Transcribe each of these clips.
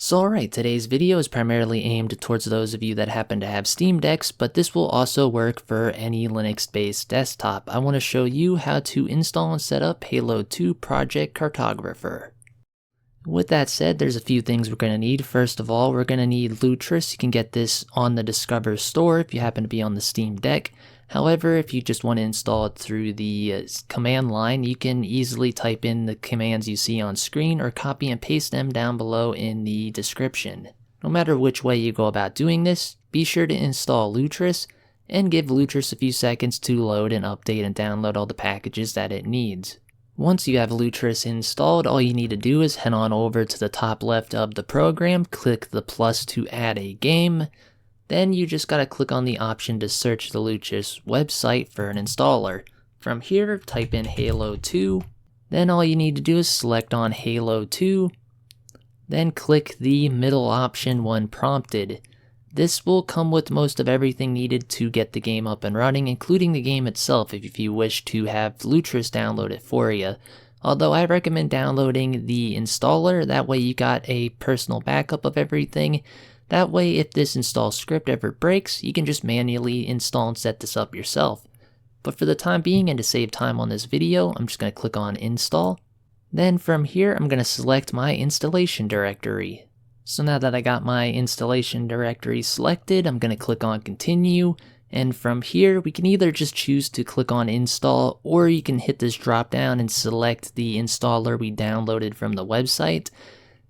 So alright, today's video is primarily aimed towards those of you that happen to have Steam Decks, but this will also work for any Linux-based desktop. I want to show you how to install and set up Halo 2 Project Cartographer. With that said, there's a few things we're going to need. First of all, we're going to need Lutris. You can get this on the Discover store if you happen to be on the Steam Deck. However, if you just want to install it through the command line, you can easily type in the commands you see on screen or copy and paste them down below in the description. No matter which way you go about doing this, be sure to install Lutris and give Lutris a few seconds to load and update and download all the packages that it needs. Once you have Lutris installed, all you need to do is head on over to the top left of the program, click the plus to add a game. Then you just gotta click on the option to search the Lutris website for an installer. From here, type in Halo 2. Then all you need to do is select on Halo 2. Then click the middle option when prompted. This will come with most of everything needed to get the game up and running, including the game itself if you wish to have Lutris download it for you. Although I recommend downloading the installer, that way you got a personal backup of everything. That way, if this install script ever breaks, you can just manually install and set this up yourself. But for the time being and to save time on this video, I'm just going to click on Install. Then from here, I'm going to select my installation directory. So now that I got my installation directory selected, I'm going to click on Continue. And from here, we can either just choose to click on Install, or you can hit this drop down and select the installer we downloaded from the website.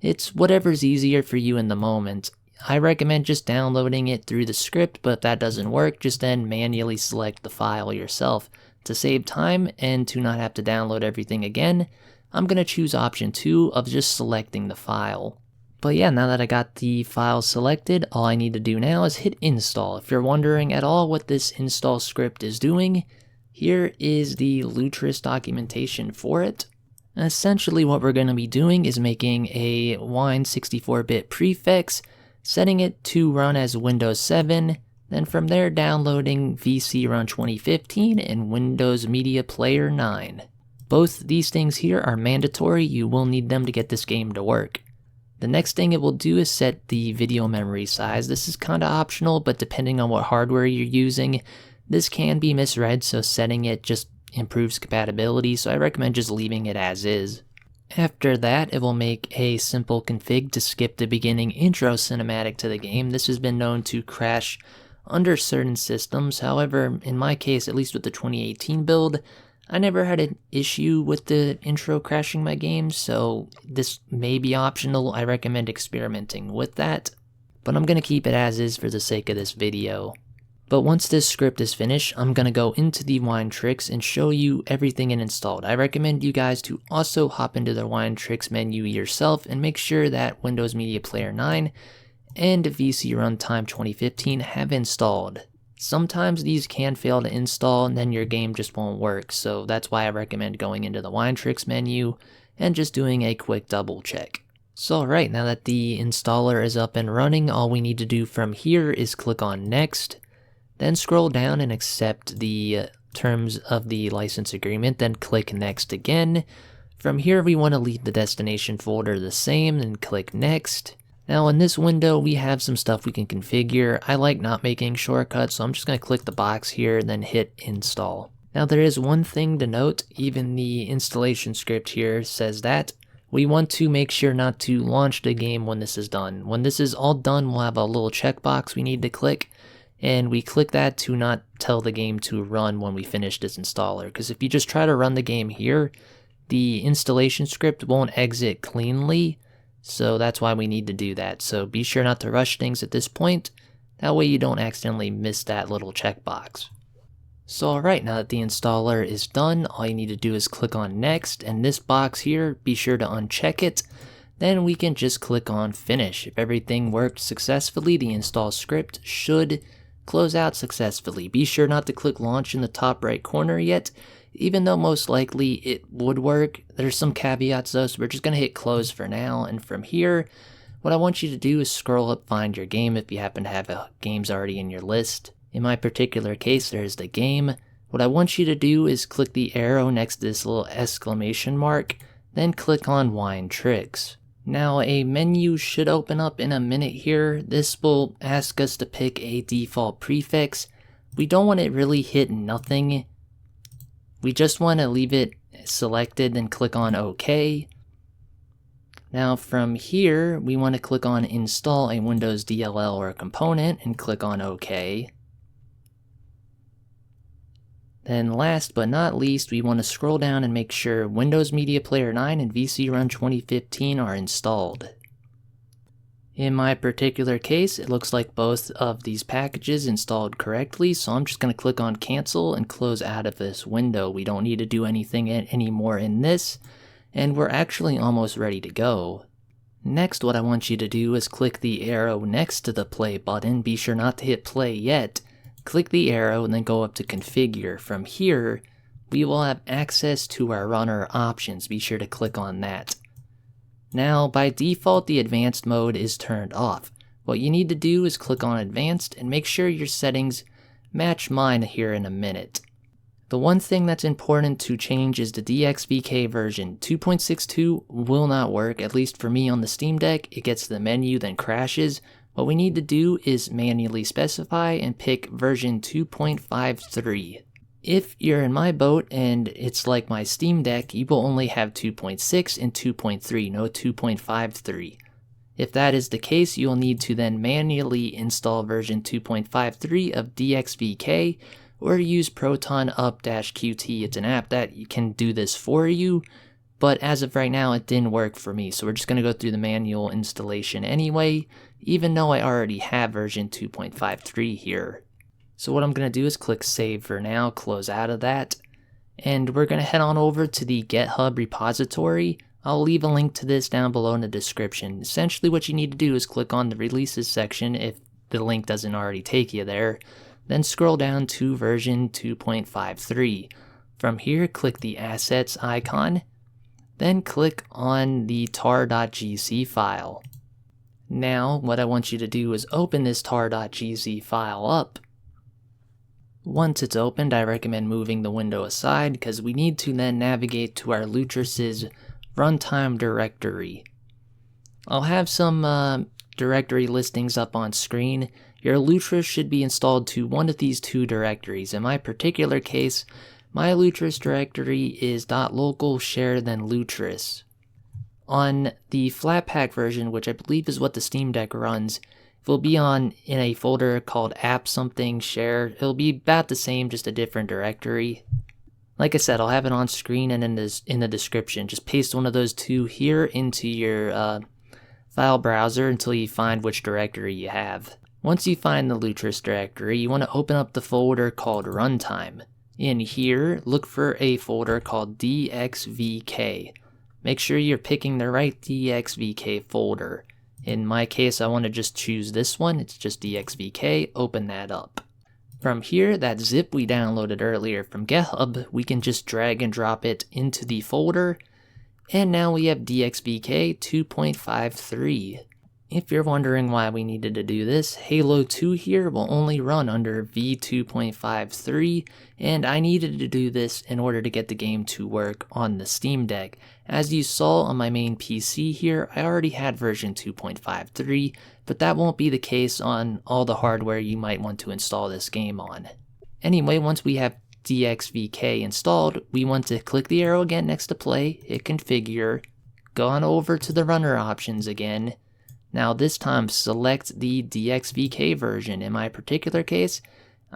It's whatever's easier for you in the moment. I recommend just downloading it through the script, but if that doesn't work, just then manually select the file yourself. To save time and to not have to download everything again, I'm going to choose option 2 of just selecting the file. But yeah, now that I got the file selected, all I need to do now is hit install. If you're wondering at all what this install script is doing, here is the Lutris documentation for it. Essentially what we're going to be doing is making a Wine 64-bit prefix, setting it to run as Windows 7, then from there downloading VC Run 2015 and Windows Media Player 9. Both these things here are mandatory, you will need them to get this game to work. The next thing it will do is set the video memory size. This is kinda optional, but depending on what hardware you're using, this can be misread, so setting it just improves compatibility, so I recommend just leaving it as is. After that, it will make a simple config to skip the beginning intro cinematic to the game. This has been known to crash under certain systems. However, in my case, at least with the 2018 build, I never had an issue with the intro crashing my game, so this may be optional. I recommend experimenting with that, but I'm going to keep it as is for the sake of this video. But once this script is finished, I'm going to go into the Winetricks and show you everything it installed. I recommend you guys to also hop into the Winetricks menu yourself and make sure that Windows Media Player 9 and VC Runtime 2015 have installed. Sometimes these can fail to install and then your game just won't work, so that's why I recommend going into the Winetricks menu and just doing a quick double check. So alright, now that the installer is up and running, all we need to do from here is click on Next. Then scroll down and accept the terms of the license agreement, then click Next again. From here we want to leave the destination folder the same, then click Next. Now in this window we have some stuff we can configure. I like not making shortcuts, so I'm just going to click the box here and then hit Install. Now there is one thing to note, even the installation script here says that we want to make sure not to launch the game when this is done. When this is all done, we'll have a little checkbox we need to click. And we click that to not tell the game to run when we finish this installer, because if you just try to run the game here, the installation script won't exit cleanly, so that's why we need to do that. So be sure not to rush things at this point, that way you don't accidentally miss that little checkbox. So alright, now that the installer is done, all you need to do is click on Next, and this box here, be sure to uncheck it. Then we can just click on Finish. If everything worked successfully, the install script should close out successfully. Be sure not to click launch in the top right corner yet, even though most likely it would work. There's some caveats though, so we're just going to hit close for now. And from here, what I want you to do is scroll up, find your game if you happen to have games already in your list. In my particular case, there's the game. What I want you to do is click the arrow next to this little exclamation mark, then click on Winetricks. Now a menu should open up in a minute here. This will ask us to pick a default prefix. We don't want to really hit nothing. We just want to leave it selected and click on OK. Now from here, we want to click on Install a Windows DLL or a component and click on OK. Then last but not least, we want to scroll down and make sure Windows Media Player 9 and VC Run 2015 are installed. In my particular case, it looks like both of these packages installed correctly, so I'm just going to click on Cancel and close out of this window. We don't need to do anything anymore in this, and we're actually almost ready to go. Next, what I want you to do is click the arrow next to the play button. Be sure not to hit play yet. Click the arrow and then go up to Configure. From here, we will have access to our runner options. Be sure to click on that. Now, by default, the advanced mode is turned off. What you need to do is click on advanced and make sure your settings match mine here in a minute. The one thing that's important to change is the DXVK version. 2.62 will not work, at least for me on the Steam Deck. It gets to the menu, then crashes. What we need to do is manually specify and pick version 2.53. If you're in my boat and it's like my Steam Deck, you will only have 2.6 and 2.3, no 2.53. If that is the case, you'll need to then manually install version 2.53 of DXVK or use protonup-qt. It's an app that can do this for you, but as of right now, it didn't work for me, so we're just going to go through the manual installation anyway, even though I already have version 2.53 here. So what I'm going to do is click Save for now, close out of that, and we're going to head on over to the GitHub repository. I'll leave a link to this down below in the description. Essentially what you need to do is click on the Releases section if the link doesn't already take you there, then scroll down to version 2.53. From here, click the Assets icon, then click on the tar.gz file. Now, what I want you to do is open this tar.gz file up. Once it's opened, I recommend moving the window aside because we need to then navigate to our Lutris' runtime directory. I'll have some directory listings up on screen. Your Lutris should be installed to one of these two directories. In my particular case, my Lutris directory is .local share then Lutris. On the flatpak version, which I believe is what the Steam Deck runs, it will be in a folder called app something share. It'll be about the same, just a different directory. Like I said, I'll have it on screen and in the description. Just paste one of those two here into your file browser until you find which directory you have. Once you find the Lutris directory, you want to open up the folder called runtime. In here, look for a folder called DXVK. Make sure you're picking the right DXVK folder. In my case, I want to just choose this one. It's just DXVK. Open that up. From here, that zip we downloaded earlier from GitHub, we can just drag and drop it into the folder. And now we have DXVK 2.53. If you're wondering why we needed to do this, Halo 2 here will only run under v2.53, and I needed to do this in order to get the game to work on the Steam Deck. As you saw on my main PC here, I already had version 2.53, but that won't be the case on all the hardware you might want to install this game on. Anyway, once we have DXVK installed, we want to click the arrow again next to play, hit configure, go on over to the runner options again. Now this time select the DXVK version. In my particular case,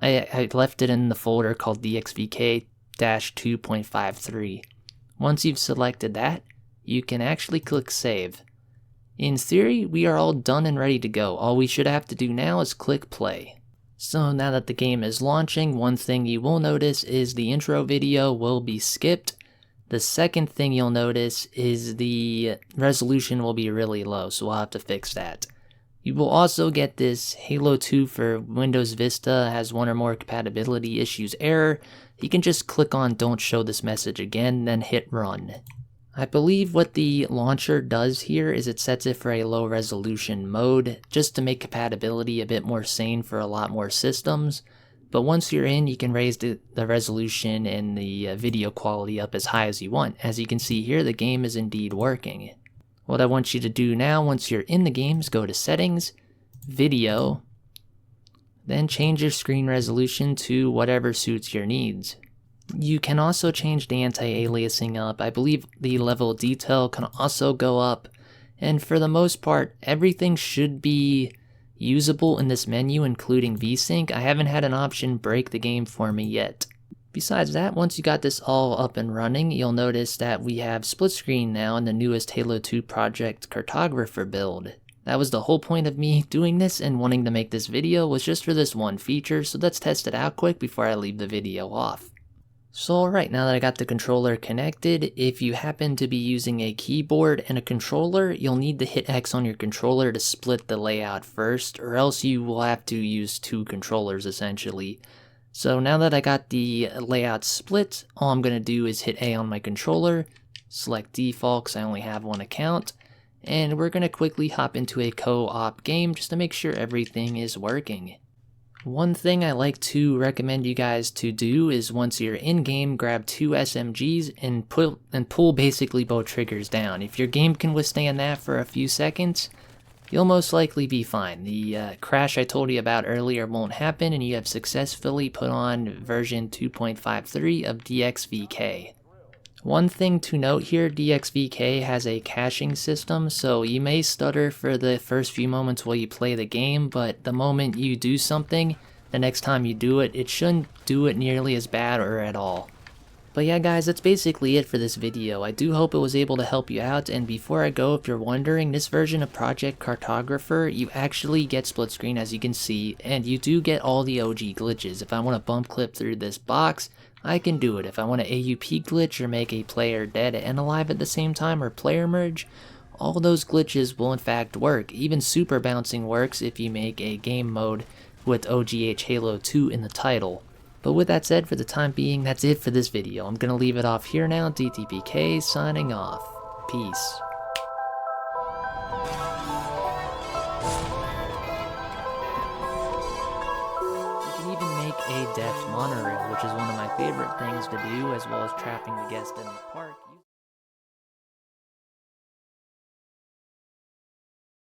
I left it in the folder called DXVK-2.53. Once you've selected that, you can actually click save. In theory, we are all done and ready to go. All we should have to do now is click play. So now that the game is launching, one thing you will notice is the intro video will be skipped. The second thing you'll notice is the resolution will be really low, so we'll have to fix that. You will also get this Halo 2 for Windows Vista has one or more compatibility issues error. You can just click on don't show this message again, then hit run. I believe what the launcher does here is it sets it for a low resolution mode, just to make compatibility a bit more sane for a lot more systems. But once you're in, you can raise the resolution and the video quality up as high as you want. As you can see here, the game is indeed working. What I want you to do now, once you're in the game, is go to Settings, Video, then change your screen resolution to whatever suits your needs. You can also change the anti-aliasing up. I believe the level of detail can also go up. And for the most part, everything should be usable in this menu, including VSync. I haven't had an option break the game for me yet. Besides that, once you got this all up and running, you'll notice that we have split screen now in the newest Halo 2 project Cartographer build. That was the whole point of me doing this and wanting to make this video, was just for this one feature, so let's test it out quick before I leave the video off. So alright, now that I got the controller connected, if you happen to be using a keyboard and a controller, you'll need to hit X on your controller to split the layout first, or else you will have to use two controllers essentially. So now that I got the layout split, all I'm going to do is hit A on my controller, select default because I only have one account, and we're going to quickly hop into a co-op game just to make sure everything is working. One thing I like to recommend you guys to do is once you're in game, grab two SMGs and pull basically both triggers down. If your game can withstand that for a few seconds, you'll most likely be fine. The crash I told you about earlier won't happen, and you have successfully put on version 2.53 of DXVK. One thing to note here, DXVK has a caching system, so you may stutter for the first few moments while you play the game, but the moment you do something, the next time you do it, it shouldn't do it nearly as bad or at all. But yeah guys, that's basically it for this video. I do hope it was able to help you out, and before I go, if you're wondering, this version of Project Cartographer, you actually get split screen as you can see, and you do get all the OG glitches. If I want to bump clip through this box, I can do it. If I want to AUP glitch or make a player dead and alive at the same time or player merge, all those glitches will in fact work. Even super bouncing works if you make a game mode with OGH Halo 2 in the title. But with that said, for the time being, that's it for this video. I'm going to leave it off here now. DTPK signing off. Peace. You can even make a deaf monorail, which is one of my favorite things to do, as well as trapping the guest in the park.